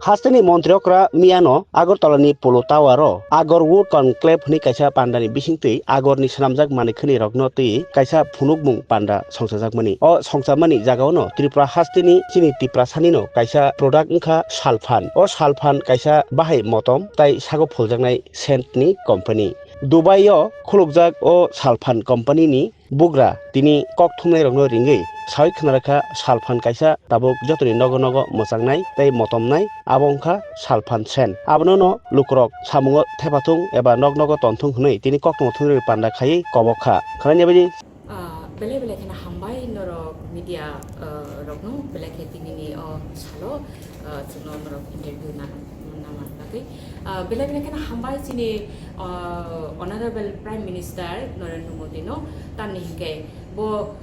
Hasteni Montriokra Miano, Agor Tolani Polo Tawaro, Agor Wood Conclave ni Kaisa Pandani Bishingti, Agor ni Swnamjak Manikani Rognoti, Kaisa Punukmung Panda Songsajak Mani, O Songsamani Jagaono, Tripura Hasteni, Chini Tripura Sanino, Kaisa Product Inka Salphang, O Salphang Kaisa Bai Motom, Tai Sago Puljangai Sentni Company. Dubai yo khulukjak o Salphang company ni bugra tini kok thumnai rokno ringi sai khnarakha Salphang kaisa tabuk jotoni nogo nogo mosangnai tei motom nai abongkha Salphang sen abono no lukrok samungo thepathung eba nog nogo tonthung hnei tini kok thumnai panda khai kobokha khanai baji bele bele khana hambai norok media rokno bele khetini ni o salo chno norok interview na bele bele khana hambai chini honorable prime minister Narendra Modi no tani hike bo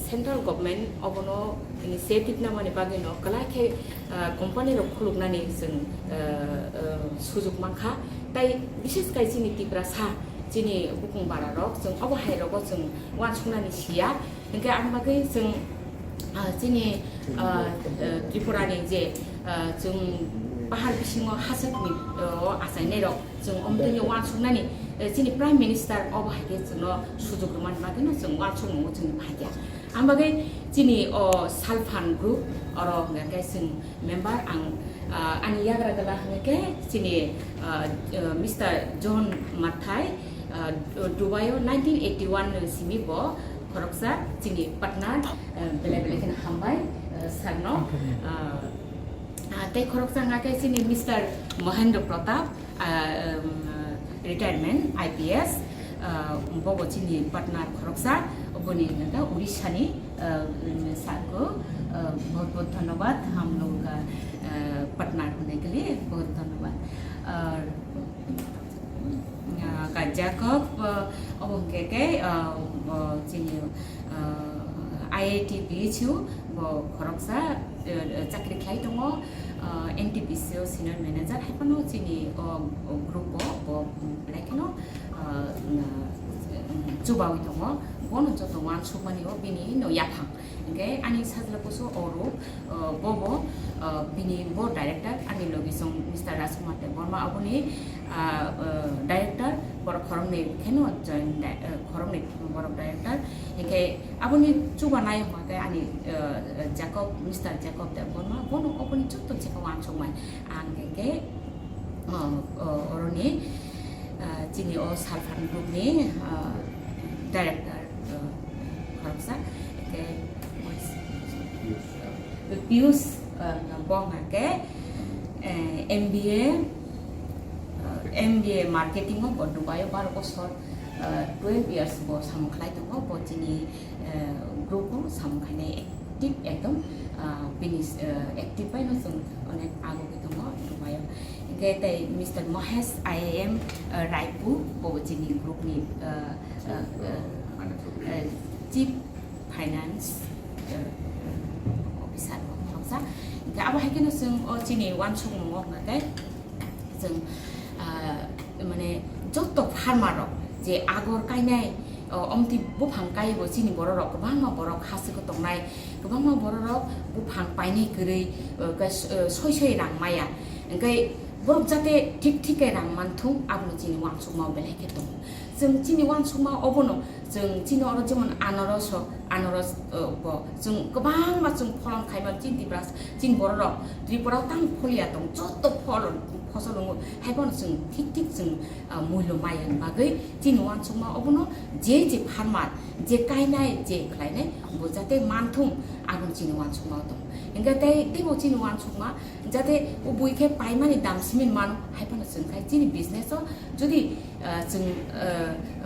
central government obono initiative na mani bagi no kala khe company rok khuluknani jeng sujuk mangkha tai bishes kai chini Tripura sa chini bukung bara rok jeng obo hai rok jeng wan sungnani sia engke ambagai jeng chini Tripura ni je jeng bahar bisingo hasakni asainai rok jeng omtoni wan sungnani chini prime minister obo haike jeno sujog man magino jeng wan sungmo jeng bhagia ambagai chini Salphang group oro ngakai jeng member ang ani yagra gala hangke chini Mr. John Mathai Dubai 1981 simi bo khoroksa chini partner bele bele ken hambai sarno tei khoroksa ngakai chini Mr. Mahendra Pratap retirement IPS bobo chini partner khoroksa oboni nga Odisha ni साको बहुत बहुत धन्यवाद हम लोग का partner होने के लिए बहुत धन्यवाद का जैकब अब के चिनी IIT BHU वो खरकसा चाकरी खाई तो मो NTPC सीनियर मैनेजर है पनो चिनी ग्रुप वो लेकिनो जुबावी तो मो बोनो जो तो वन सुपनी वो बिनी नो याफां ओके आनी साजला पुसो औरो बोबो बिनी बोर्ड डायरेक्टर आनी लोगी सं मिस्टर राजकुमार वर्मा अबुनी डायरेक्टर बर खरमने खेनो जॉइन खरमने बर डायरेक्टर ओके अबुनी जुबा नाय होके आनी जैकब मिस्टर जैकब वर्मा बोनो अबुनी चुत्तो चेको वन सुमाय आंगे के औरोनी चिनी ओ Salphang group ni director khoroksa ke Pius bong ke MBA marketing bo Dubai bar bosor 12 years bo samkhlai to bo chini group bo samkhaine active ekdom finish active pai no sung onek ago ke to Dubai ke tai Mr. Mahesh IAM Raipur bo chini group ni chief finance officer khoroksa ke aba haike no sung chini wan sung mo ngake sung mane jotto farmer rok je agor kainai omti buphang kai bo chini borok rok bangma borok hasi ko tongnai bangma borok rok buphang painai gurei soi soi rang maya engkai borok jate thik thik rang manthung abni chini wan sung ma bele ke tong जों चिनि वान सुमा अबनो जों चिनि अरो जेमन आनारस बो जों गोबां मा जों फलन खायमा चिन बर त्रिपुरा तां फलिया दं जत्तो फलन फसल दं हायबन जों थिक थिक जों मूल्य मायन बागै चिनि वान सुमा अबनो जे फार्मार जे गायनाय जे खायनाय बो जाते मानथुम आगन चिनि वान सुमा दं इंगा ते बो चिनि वान सुमा जाते ओ बुइखे पाइमानि दाम सिमिन मान हायबन जों खाय चिनि बिजनेस जुदि जों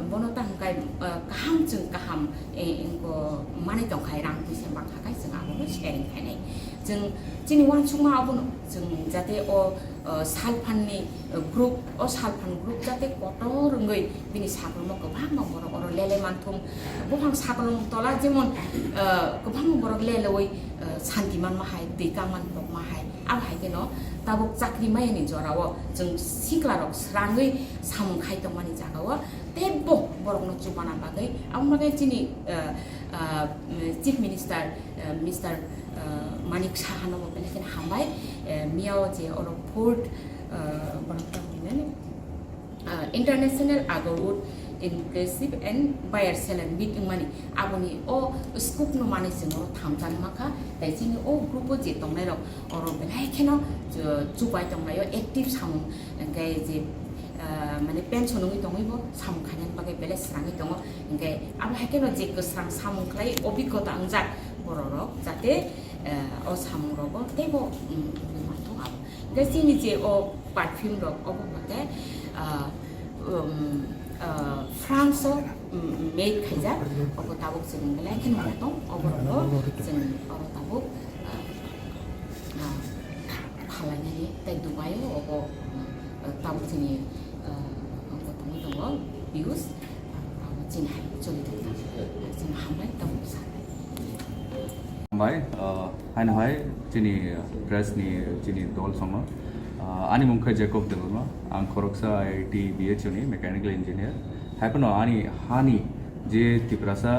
bono tangkai kaham jeng kaham engko mane tongkai rang bisa mangkakai jeng abono sharing khainai jeng chini wan sungma abono jeng jate o Salphang ni group o Salphang group jate koto rungai bini saklong gobang borok oro lele manthum bofang saklong tola jemon gobang borok leloi santiman mahai dekaman bok mahai ab haike no tabuk chakri mayani jorawo jeng siklarok srangai samung khai tongmani jagawo tebo borokno chubana bagai ambagai chini chief minister Mr. Manik Sahano belekin hambai miao je oro port international agorwood inclusive and buyer seller meeting money aboni o scoop no money singo thamjan maka dai chini o group je tongnai ro oro belai kheno chubai tongnayo active samung ngai je mane pension ngi tongibo sam khanen bagai bele srangi tongo ngai aba hakeno je kusrang samung klai obikota angjak bororok jate o samung rogo tebo mato ab ngai chini je o perfume rok obo bate France made khaja obo tabuk sing belai khen matong obo ro sing obo tabuk khalani tai Dubai obo tabuk sini obo tamu dong views jin hai choli sing hambai tabuk sa Bai hain hai chini press ni chini dol songo ani mungkai Jacob delurma ang koroksa IIT BH ni mechanical engineer happen ani hani je tiprasa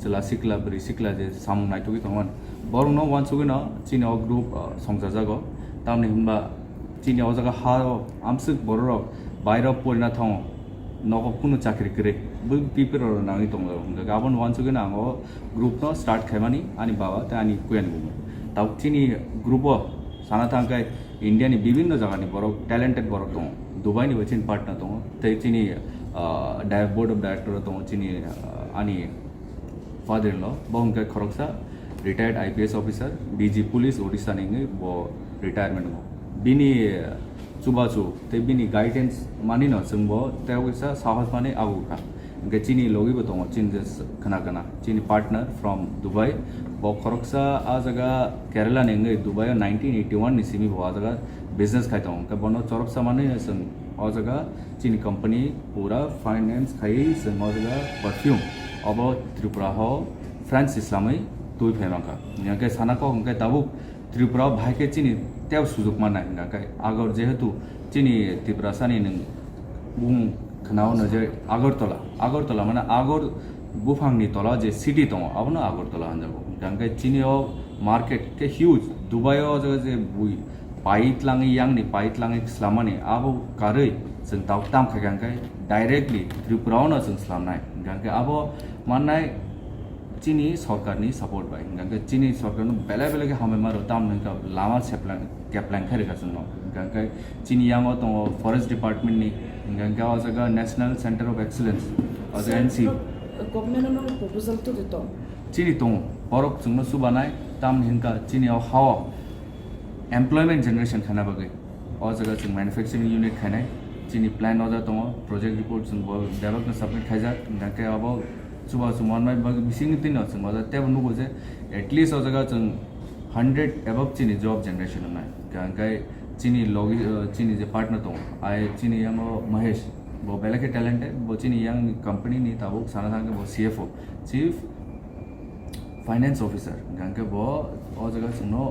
chelasikla brisikla je samung nai tugi tongwan borung no wan sugina chini o group songjaja go tamni humba chini o jaga ha amsuk borok baira porina thong nogo kunu chakri kre bu people ro nangi tonglo ga abon wan sugina ang group no start khaimani ani baba ta ani kuyan gu tau chini group o sanatangkai India ni বিভিন্ন জায়গা ni borok talented borok tong Dubai ni wachin partner tong te chini board of director tong chini ani father in law bong ka khoroksa retired IPS officer DG police Odisha ni bo retirement mo bini chubachu te bini guidance mani no sungbo te wisa sahas mane agu ka ge chini logi bo tong chin kana chini partner from Dubai bo khoroksa a jaga Kerala ni Dubai 1981 ni simi bo a jaga business khai tong ka bono chorop samane sung a jaga chini company pura finance khai sung a jaga perfume abo Tripura ho France Islamai tui phema ka nya ke sana ko ke tabu Tripura bhai ke chini teo sujok mana nga ka agor jehetu chini Tripura sani ning bung khnao na je Agartala mana agor bufang ni tola je city tong abno Agartala hanjabo gangkai chini o market ke huge Dubai o jaga je bui paitlangi yang ni paitlangi slamani abo karei sing tau tam kha gangkai directly Tripura na sing slamnai gangkai abo manai chini sarkar ni support bai gangkai chini sarkar no bela ke hame maro tam nang lama seplan kaplan khare ka sung gangkai chini yang o tong forest department ni gangkai o jaga national center of excellence o jaga NC government no proposal to dito chini tong borok chungno subanai tam hinka chini o hawa employment generation khana bagai o jaga chung manufacturing unit khanai chini plan oda tong project report chung bo develop na submit khaja gangkai abo suba sumon mai bag bising tin no chung oda te nu boje at least o jaga chung 100 above chini job generation nai gangkai chini logi chini je partner tong ai chini yang Mahesh bo belake talented bo chini yang company ni tabuk sana thang bo CFO chief finance officer gangke bo o jaga chungno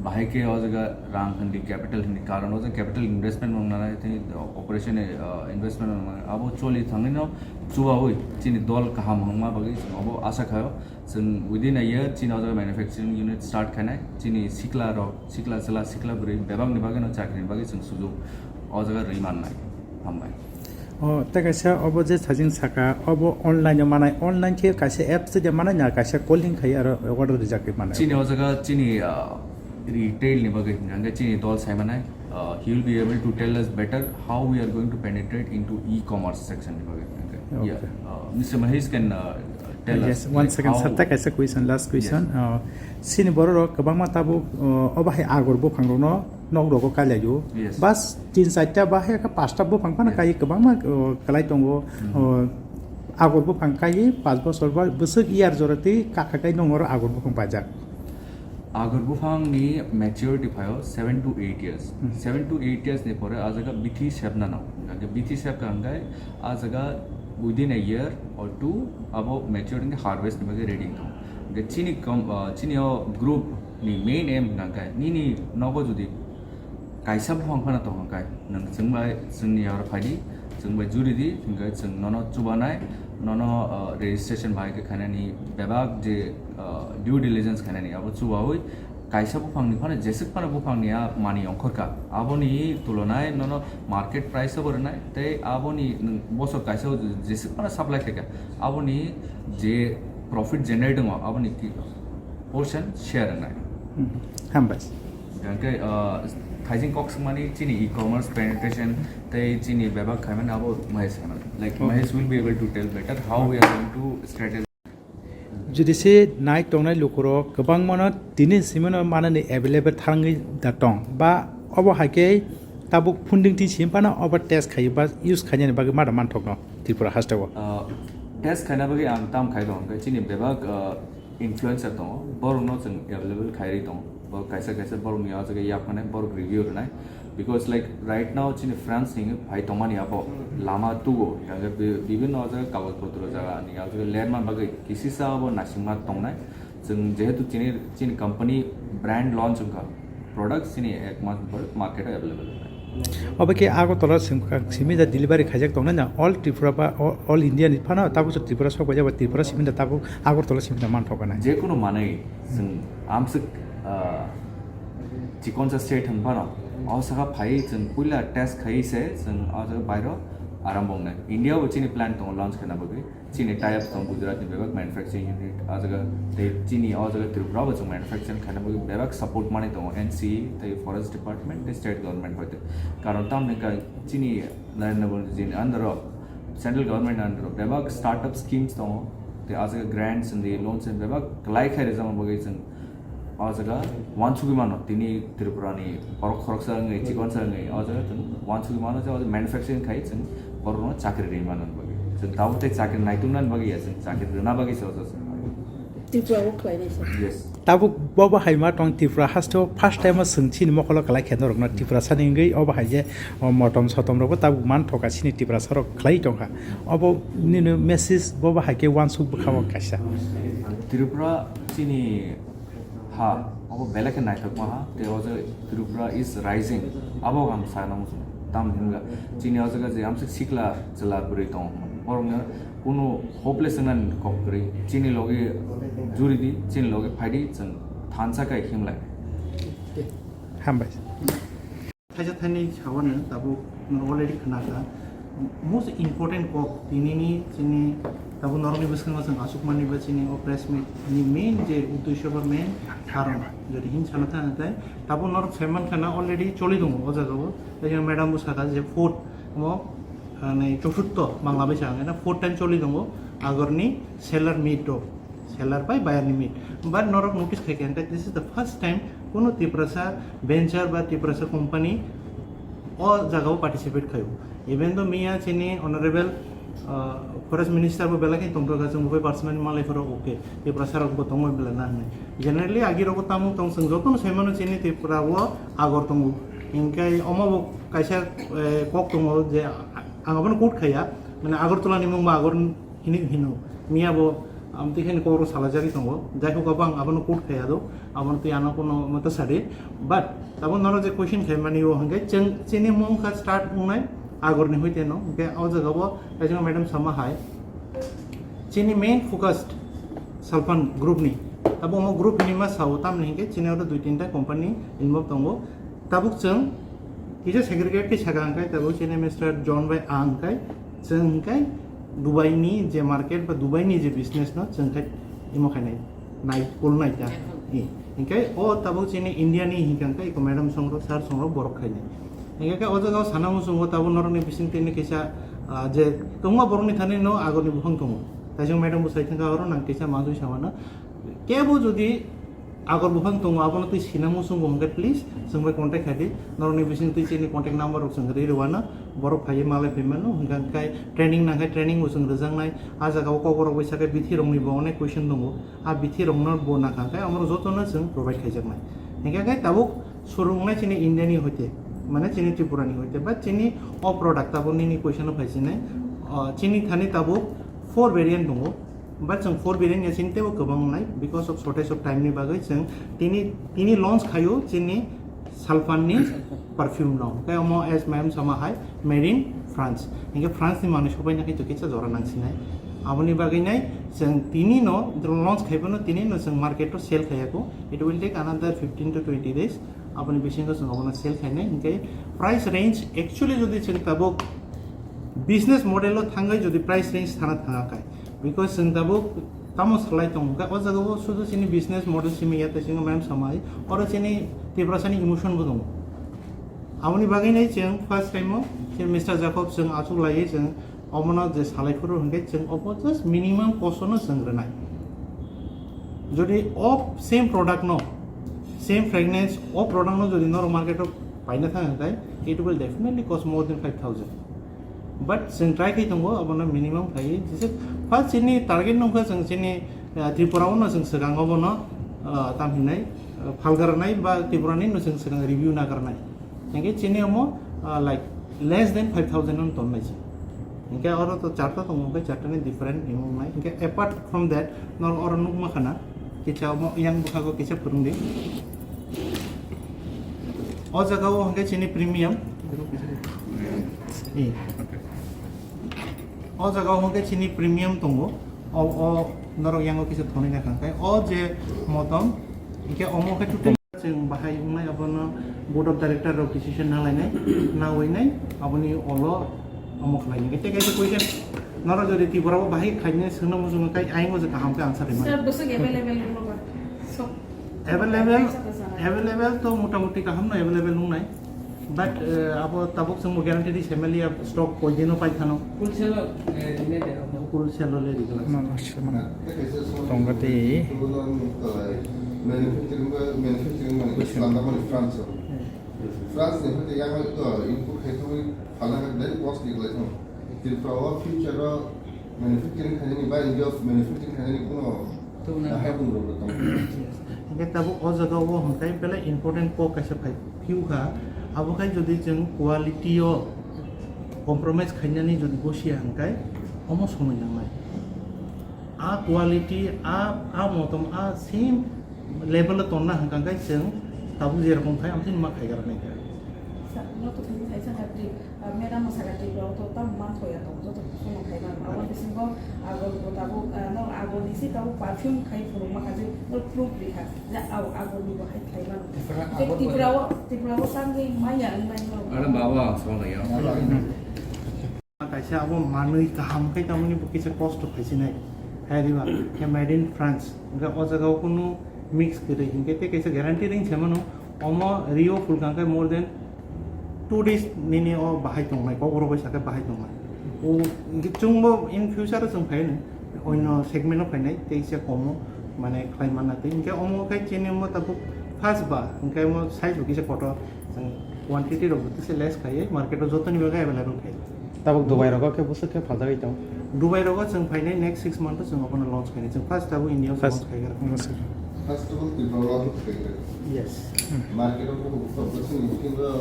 bahai ke o jaga rang handi capital hindi karon o jaga capital investment mangna na thi operation investment abo choli thangino chuba hoi chini dol kaham hangma bagi abo asa khayo sun within a year chini o jaga manufacturing unit start khanai chini sikla bri bebang ni bagi no chakri bagi chung suju o jaga riman nai hambai ta kaisa obo je sajing saka obo online mana online ke kaisa apps je mana nya kaisa calling khai aro order jakri mana chini o jaga chini retail ni bagai ganga chini dol saimanai he will be able to tell us better how we are going to penetrate into e-commerce section ni bagai yeah Mr. Mahesh can tell yes, us one like second sarta kaisa question last question sini bororo kabang mata bu oba hai agor bu phangro no nok rogo kalayu Yes. bas tin saita ba hai ka pasta bu phangpana kai kabang ma kalai tongo agor bu phangkai 5 bosor ba busuk year jorati kakakai nongor agor bu phangpajak agar bufang ni maturity phayo 7 to 8 years 7 to 8 years ne pore ajaga bithi shape na no ganga bithi shape kangai ajaga within a year or two abo maturing the harvest ni bage ready to ge chini o group ni main aim gangai ni nogo judi kaisa bufang phana to gangai nang sungbai sungni yar phadi sungbai juri di sunggai sung nono chubanai nono registration bai ke khanani bebak je due diligence khanani abo chuwawoi kaisa buphangni phane jesik phane buphangni a mani ongkhorka aboni tulonai nono market price obornai tei aboni bosor kaisa jesik phane supply theka aboni je profit generate dong aboni portion share nai हामबाय ganke thaijing kok sumani chini e-commerce penetration tei chini bebak khaiman abo mahesh kana like mahesh will be able to tell better how we are going to strategize जुदिसे नाय टंनाय लुखरो गोबां मन दिनै सिमन माननि available थांगै दा टं बा अब हाके Tabuk फुन्दिं ति सिमपाना अब टेस्ट खायो बा यूज खायनि बागै मादा मानथक न त्रिपुरा हास्टेव test खाना बगे आं ताम खाइ दं चिनि बेबाक influencer दं बरनो जों available खाइरि दं बर कायसा कायसा बरनो या जगे या फने बर रिव्यू रनाय because like right now चिनि फ्रांस नि भाइ तमानि आबो लामा तुगो यागे विभिन्न अजगे कागज पत्र जागा नि यागे लेरमा बगे किसिसा अब नासिमा तंनाय जों जेहेतु चिनि कंपनी ब्रांड लॉन्च का प्रोडक्ट्स चिनि एक मास पर मार्केट अवेलेबल अब के आगो तल सिमिदा डिलिभरी खाइजाक दं ना ऑल त्रिपुरा बा ऑल इंडिया नि फाना ताबु त्रिपुरा सब जाबा त्रिपुरा सिमिदा ताबु आगो तल सिमिदा मानथक ना जे कुनो माने जों आमस चिकन स्टेट हम पानो औसगा फाइ जों पुला टेस्ट खाइसे जों अजग बाइरो आराम बंगना इंडिया वो चिनि प्लान तो लॉन्च करना बगे चिनि टाइप तो गुजरात नि बेबक मैन्युफैक्चरिंग यूनिट अजग ते चिनि अजग त्रिपुरा वो मैन्युफैक्चरिंग खाना बगे बेबक सपोर्ट माने तो एनसी ते फॉरेस्ट डिपार्टमेंट ते स्टेट गवर्नमेंट होते कारण तम ने का चिनि Narendra Modi ji under central government under बेबक स्टार्टअप स्कीम्स तो ते अजग grants and the loans and बेबक लाइक है रिजम बगे जों अजगा वानसुगी मानो तिनी त्रिपुरानि परक खरक संगे चिकन संगे अजगा जों वानसुगी मानो जो मैन्युफैक्चरिंग खाइ जों परनो चाकरी रे मानो बगे जों दाउते चाकरी नाइतुनान बगे जों चाकरी रना बगे सो त्रिपुरा को खाइदैछ यस ताबु बबा हाइमा टं त्रिपुरा हास्टेव फर्स्ट टाइम सोंथि नि मखल खलाय खेन रकना त्रिपुरा सानिंगै अब हाइजे मोटम सतम रबो ताबु मान थकासिनि त्रिपुरा सरक खलाय टंखा अब निनो मेसेज बबा हाइके वानसुग बखाव कासा त्रिपुरा चिनि हा अब बेलेग नाइथक मा ते अजग त्रिपुरा इज राइजिंग अब हम सानम ताम हिंगा चिनि अजग जे हमसे सिखला चला बुरै दं परनो कुनो होपलेस नन ककरी चिनि लगे जुरिदि चिनि लगे फाइदि जों थानसा काय हिमलाय हामबाय थाइजा थाइनै सावनो दाबो अलरेडि खोनागा मोस्ट इम्पोर्टेन्ट कक दिनैनि जोंनि दाबो नरमनि बोसोराव जों आसुकमानिबो जोंनि प्रेस मिटनि मेन जे उद्देश्य बा मेन कारण যদি হিন সানা থাকে দাবো নর ফেমান খানা অলরেডি চলি দङ ओ जागाव जों मैडम बुसाका जे फोर्थ মানে চতুর্থ বাংলা ভাষা না फोर्थ टाइम চলি দङ আগরনি সেলার মিট সেলার বাই বায়ারনি মিট বাট নরক নোটিস খাইকে and this is the first time কোনো ত্রিপুরা ভেঞ্চার বা ত্রিপুরা কোম্পানি ओ जागाव पार्टिसिपेट खायो इभेन दो मिया चिनि ऑनरेबल फरेस्ट मिनिस्टर बो बेलाखै तंगगा जों बे पर्सनल मालायफोराव ओके त्रिपुरा सारक बो तंग बेला ना जनरली आगिरको तामु तंग जों जतन सेमानो चिनि त्रिपुराव आगर तंग इनकाय अमाबो कायसा कक दङ जे आंगाबो कोट खाया माने आगरतलानि मुं आगर हिनो मियाबो आमतिखिनि करो सालाजारि दङ जायखौ गोबां आबनो कोट खाया दो आबनो ति आना कोनो मत सारे बाट ताबो नरो जे क्वेश्चन खायमानि ओ हंगे जों चिनि मुं का स्टार्ट उनाय आगरनि होइते न बे अ जगाबो जों मैडम समा हाय चिनि मेन फोकस्ड सालफान ग्रुपनि ताबो म ग्रुपनि मा साव तामनि हंगे चिनियाव दुइ तीनटा कंपनी इनवॉल्व दङ ताबुक जों किजे सेग्रीगेट के छगांकाय ताबो चिनि मिस्टर जॉन बाय आंकाय जोंकाय दुबईनि जे मार्केट बा दुबईनि जे बिजनेस न जोंकाय इमखायनाय नाइ कोल नाइटा इनकाय ओ ताबो चिनि इंडियानि हिंकांकाय इको मैडम संग्रो सार संग्रो बरक खायनाय इनकाय ओ जगाव सानामु संगो ताबो नरनि बिसिंतिनि केसा जे तंगमा बरनि थाने न आगरनि बुहां दङ ताजों मैडम बुसाइथिंगा हरो नां केसा माजु सामाना केबो जुदि आगर बुहां दङ आबनो तै सिनामु संगो हंगे प्लीज जोंबो कन्टेक्ट खादि नरनि बिसिंति चिनि कन्टेक्ट नम्बर जों रेरवाना बरक फायो मालाय फैमानो हंगांकाय ट्रेनिंग नांगाय ट्रेनिंग जों रोजांनाय आ जागाव कगरक बैसाके बिथि रंनि बने क्वेश्चन दङ आ बिथि रंनो बना खांकाय अमरो जतनो जों प्रोवाइड खायजाकनाय हंगांकाय ताबो सुरुंनाय चिनि इंडियानि होते माने चिनि त्रिपुरानि होते बा चिनि अ प्रोडक्ट ताबोनि क्वेश्चन फायसिनाय चिनि थानि ताबो 4 वेरिएंट दङ बट जों 4 वेरिएंट या चिन्तेबो गोबां नाय because of shortage of time नि बागै जों तिनि लॉन्च खायो चिनि साल्फाननि परफ्यूम नं काय अमो एज मैम समा हाय मेड इन फ्रांस इनके फ्रांस नि माने सबायनाखै तो केचा जरा नांसिनाय aboni bagai nai जों tini no launch khaibano tini no जों market to sell khayako it will take another 15 to 20 days aboni bisingo जों abona sell khainai inkai price range actually jodi जों tabok business model lo thangai jodi price range thana thangakai because जों tabok tamo salai tongka o jagao sudu chini business model simi yata singa mam samai oro chini tibrasani emotion bo dong aboni bagai nai जों first time mo Mr. Jacob जों achuk lai जों Omono je salaifuru hingke जों opo just minimum cost no जों renai jodi of same product no same fragrance of product no jodi nor market of paina thangai it will definitely cost more than 5,000 but जों try kai tongo abono minimum khai jise first chini target nongka जों chini Tripura no जों segang obono tam hinai phalgarnai ba Tripura ni no जों segang review na karnai hingke chini omo like less than 5,000 on ton nai inke oro to charta to mumbai charta ni different imong nai inke apart from that nor oro nuk makana kicha mo yang bukhago kicha purungdi o jaga o hangke chini premium o jaga o hangke chini premium tongo o nor yang kicha thoni na khangkai o je motom inke omo ke tutel जों बाहाय उंनाय abono board of director of decision na lainai na wainai aboni olo amok lainai kete kaise question nora jodi Tripura bo bahaय khaine sungna mo jung kai ai mo je kaham ke answer ma Sir, bosok available hono so available to motamuti kaham no available nung nai but abo tabok sung mo guarantee di family of stock koi dino pai thano full sell le digala tongati manufacturing France France ne hote yang input khaitoi phalanga dai cost digla thon Tripura future manufacturing khani ba India manufacturing khani kuno hai kun ro tong inge tabo o jaga o hangkai pela important ko kaisa phai few kha abo kai jodi jeng quality o compromise khainani jodi bosia hangkai omo somoi nangai a quality a motom a same level tonna hangkai jeng tabu je rokom khai amsin ma khai garnai ka Sir, no to thini thai sakatri madam sakatri bro to tam man khoya to jo to sono khai ban awon bisingo agol botabu no agol disi tabu perfume khai puru makaje no proof liha ja agol ni khai khai ban Tripura sangai maya ngai no Ada bawa soalnya ya. kaisa abo manui kaham kai tamani bukisa cost phasinai hariba ke made in France ga o jaga kunu mix kare hinke te kaisa guarantee ring chemano omo rio fulkan kai more than 2 days nini o bahai tongnai ko oro baisa kai bahai tongnai o chungbo in future chung phaine oino segment of phainai teisa komo mane khai manate hinke omo kai chene mo tabu fast ba hinke mo size bukisa photo quantity ro bukisa less khai market o jotoni baga available khai tabok Dubai rogo ke busuk ke phaldagai tong Dubai rogo जों फाइनाय next 6 months जों अपन launch खाने जों first अब India launch खाइगर first of all Tripura yes market of production in the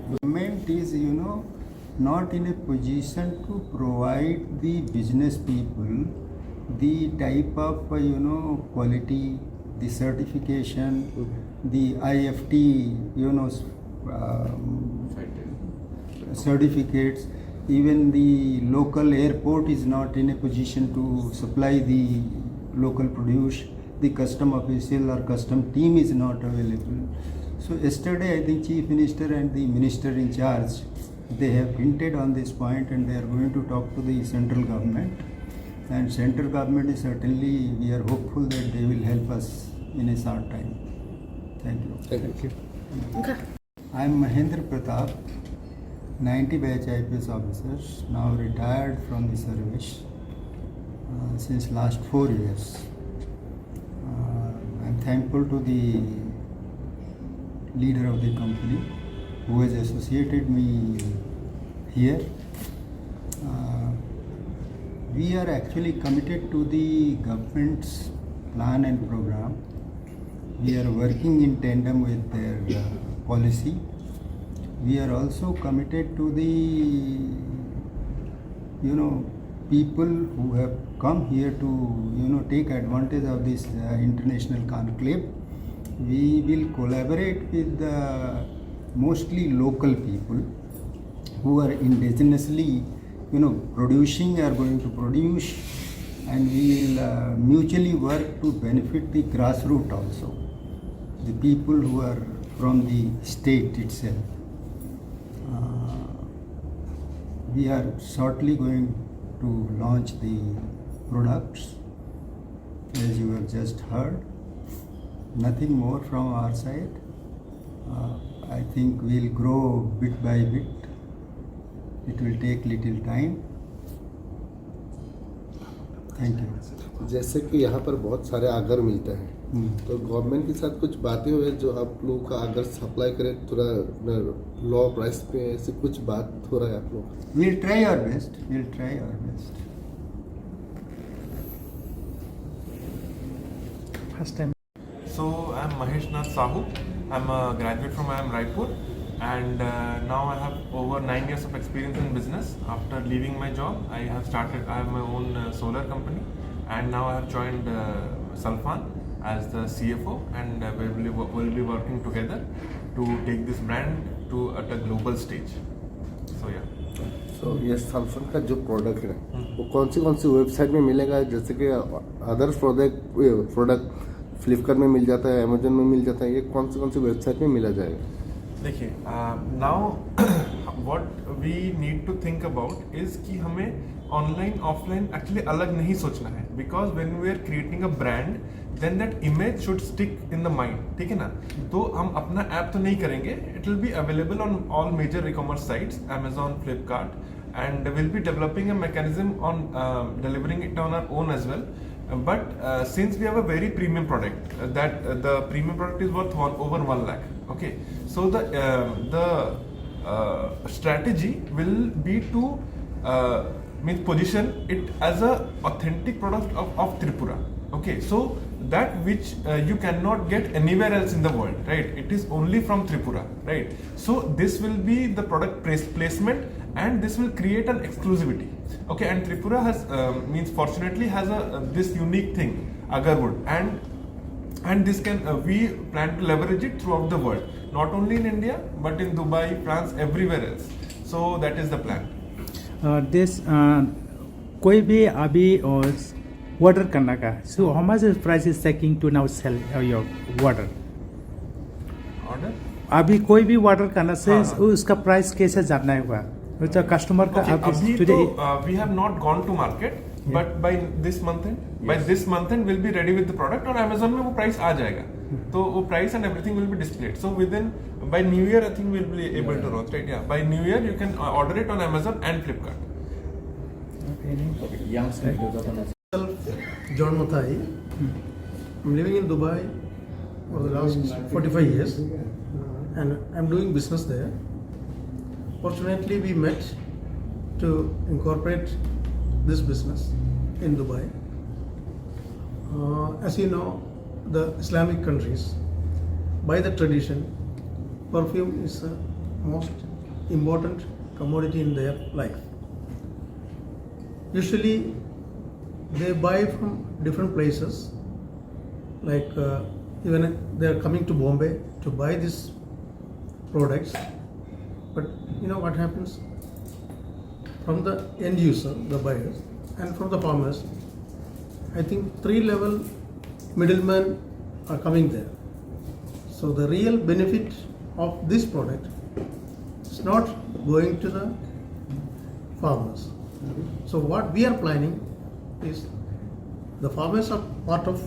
Government is, not in a position to provide the business people the type of, quality, the certification, the IFT, certificates. Even the local airport is not in a position to supply the local produce. The custom official or custom team is not available. So yesterday I think Chief Minister and the Minister in charge, they have hinted on this point and they are going to talk to the central government. And central government is certainly, we are hopeful that they will help us in a short time. Thank you. thank you okay I am Mahendra Pratap, 90 batch IPS officer, now retired from the service since last 4 years. I am thankful to the leader of the company who has associated me here. We are actually committed to the government's plan and program. We are working in tandem with their policy. We are also committed to the people who have come here to take advantage of this international conclave. We will collaborate with mostly local people who are indigenously producing, are going to produce and we will mutually work to benefit the grassroots also, the people who are from the state itself. We are shortly going to launch the products, as you have just heard. Nothing more from our side. I think we'll grow bit by bit. It will take little time. Thank you. जैसे कि यहाँ पर बहुत सारे आगर मिलते हैं, तो government के साथ कुछ बातें हुई जो आप लोगों का आगर सप्लाई करें थोड़ा लो प्राइस पे, ऐसे कुछ बात हो रहा है आप लोग? We'll try our best. We'll try our best. First time. So I'm Mahesh Nath Sahu. I'm a graduate from IIM Raipur, and now I have over 9 years of experience in business. After leaving my job, I have my own solar company, and now I have joined Salphang as the CFO, and we'll be working together to take this brand at a global stage. So yeah. तो ये सल्फंग का जो product है वो कौन सी website में मिलेगा? जैसे कि अदर्स प्रोडक्ट फ्लिपकार्ट में मिल जाता है, अमेजन में मिल जाता है, ये कौन सी वेबसाइट में मिला जाएगा? देखिए, now what we need to think about is कि हमें ऑनलाइन ऑफलाइन एक्चुअली अलग नहीं सोचना है, because when we are creating a brand then that image should stick in the mind, ठीक है ना? तो हम अपना ऐप तो नहीं करेंगे, it will be available on all major e commerce sites, Amazon, Flipkart, and we'll be developing a mechanism on delivering it on our own as well. But since we have a very premium product, the premium product is worth over 1 lakh. Okay, so the strategy will be to position it as a authentic product of Tripura. Okay, so that which you cannot get anywhere else in the world, right? It is only from Tripura, right? So this will be the product placement, and this will create an exclusivity. Okay, and Tripura has fortunately has this unique thing, agarwood, and this can we plan to leverage it throughout the world, not only in India but in Dubai, France, everywhere else. So that is the plan. This कोई भी अभी order करना का, so how much is price is taking to now sell your order? Order? अभी कोई भी order करना से उसका price कैसे जानना होगा? तो customer का अभी तो we have not gone to market, but by this month end we'll be ready with the product, और Amazon में वो price आ जाएगा, तो वो price and everything will be displayed. So by New Year I think we'll be able to launch, right? Yeah, by New Year you can order it on Amazon and Flipkart. John Mathai. I'm living in Dubai for the last 45 years, and I'm doing business there. Fortunately, we met to incorporate this business in Dubai. As you know, the Islamic countries, by the tradition, perfume is the most important commodity in their life. Usually, they buy from different places, like even they are coming to Bombay to buy these products. But you know what happens? From the end user, the buyers, and from the farmers, I think 3-level middlemen are coming there. So the real benefit of this product is not going to the farmers. So what we are planning is the farmers are part of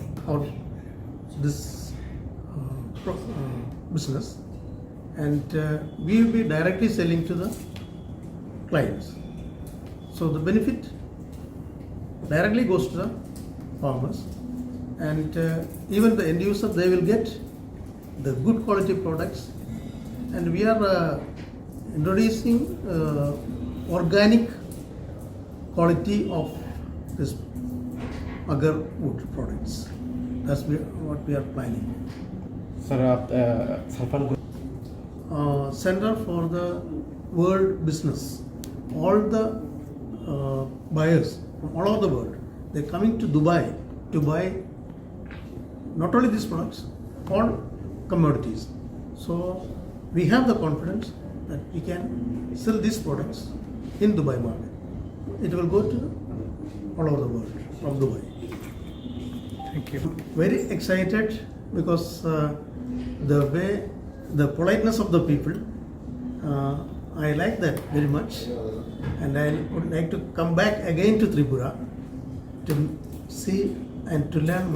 this business, and we will be directly selling to the clients. So the benefit directly goes to the farmers, and even the end user, they will get the good quality products, and we are introducing organic quality of this agar wood products. That's what we are planning. Sir, Salphang Center for the world business. All the buyers from all over the world, they're coming to Dubai to buy not only these products, all commodities. So we have the confidence that we can sell these products in Dubai market. It will go to all over the world. from Dubai. Thank you. Very excited because the way, the politeness of the people, I like that very much, and I would like to come back again to Tripura to see and to learn